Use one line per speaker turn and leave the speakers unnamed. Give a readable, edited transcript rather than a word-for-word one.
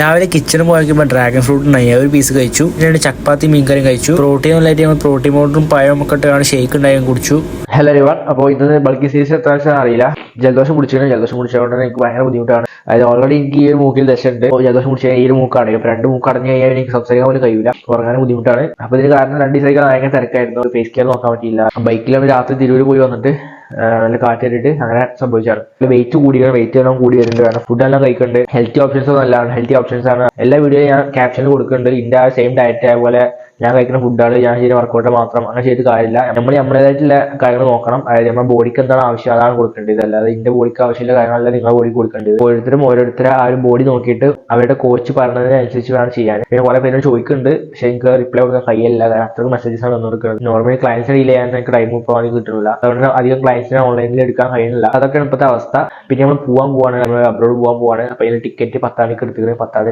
രാവിലെ കിച്ചണിൽ പോയപ്പോൾ ഡ്രാഗൺ ഫ്രൂട്ട് ഉണ്ടായി, ഒരു പീസ് കഴിച്ചു. പിന്നീട് ചപ്പാത്തി മീൻകറിയും കഴിച്ചു. പ്രോട്ടീൻ നമ്മൾ പ്രോട്ടീൻ പൗഡറും പഴവും ഒക്കെ ഇട്ടാണ് ഷേക്ക് ഉണ്ടായും കുടിച്ചു.
Hello everyone. അപ്പോൾ ഇന്ന് ബൾക്കി സീരീസ് എത്ര ആവശ്യം അറിയില്ല. ജലദോഷം പിടിച്ചിട്ടുണ്ട്. ജലദോഷം പിടിച്ചതുകൊണ്ട് എനിക്ക് ഭയങ്കര ബുദ്ധിമുട്ടാണ്. അതായത് ഓൾറെഡി എനിക്ക് ഈ ഒരു മൂക്കിൽ ദശയുണ്ട്. ജലദോഷം പിടിച്ച ഈ ഒരു മൂക്കാണ്. ഇപ്പൊ രണ്ട് മൂക്ക് അടഞ്ഞു കഴിഞ്ഞാൽ എനിക്ക് സംസാരിക്കാൻ പോലും കഴിയില്ല, ഉറങ്ങാനും ബുദ്ധിമുട്ടാണ്. അപ്പൊ ഇതിന് കാരണം 2 ദിവസത്തേക്ക് ഭയങ്കര തിരക്കായിരുന്നു. ഫേസ് കെയർ നോക്കാൻ പറ്റിയില്ല. ബൈക്കിലാണ് രാത്രി തിരൂര് പോയി വന്നിട്ട് നല്ല കാറ്റേറിട്ട് അങ്ങനെ സംഭവിച്ചാണ്. വെയിറ്റ് വെയിറ്റ് എല്ലാം കൂടി വരുന്നുണ്ട്. ഫുഡ് എല്ലാം കഴിക്കുന്നുണ്ട്. ഹെൽത്തി ഓപ്ഷൻസ് നല്ലതാണ്. ഹെൽത്തി ഓപ്ഷൻസ് ആണ്. എല്ലാ വീഡിയോയും ഞാൻ ക്യാപ്ഷനിൽ കൊടുക്കുന്നുണ്ട്. ഇതിന്റെ ആ സെയിം ഡയറ്റ് അതുപോലെ ഞാൻ കഴിക്കുന്ന ഫുഡാണ്, ഞാൻ ചെയ്യുന്ന വർക്കൗട്ട് മാത്രം അങ്ങനെ ചെയ്ത് കാര്യമില്ല. നമ്മൾ നമ്മുടേതായിട്ടുള്ള കാര്യങ്ങൾ നോക്കണം. അതായത് നമ്മുടെ ബോഡിക്ക് എന്താണ് ആവശ്യം അതാണ് കൊടുക്കേണ്ടത്. അല്ലാതെ ഇതിന്റെ ബോഡിക്ക് ആവശ്യമില്ല കാര്യങ്ങളല്ല നിങ്ങളുടെ ബോഡിക്ക് കൊടുക്കേണ്ടത്. ഓരോരുത്തരും ആ ഒരു ബോഡി നോക്കിയിട്ട് അവരുടെ കോച്ച് പറഞ്ഞതിനനുസരിച്ച് വേണം ചെയ്യാൻ. പിന്നെ കുറെ പേര് ചോദിക്കുന്നുണ്ട്, പക്ഷെ എനിക്ക് റിപ്ലൈ കൊടുക്കാൻ കഴിയില്ല. കാരണം അത്രയും മെസ്സേജസ് ആണ് വന്നുകൊടുക്കുന്നത്. നോർമലി ക്ലയൻസ് ഡീൽ ചെയ്യാൻ എനിക്ക് ടൈം ഇപ്പോൾ കിട്ടുന്നില്ല. അതുകൊണ്ട് അധികം ക്ലയൻസിനെ ഓൺലൈനിൽ എടുക്കാൻ കഴിയുന്നില്ല. അതൊക്കെയാണ് ഇപ്പോഴത്തെ അവസ്ഥ. പിന്നെ നമ്മൾ പോവാണ്, നമ്മൾ അബ്രോഡ് പോകാൻ പോവാണ്. അപ്പൊ അതിന് ടിക്കറ്റ് 10 മണിക്ക് എടുത്തിട്ട് 10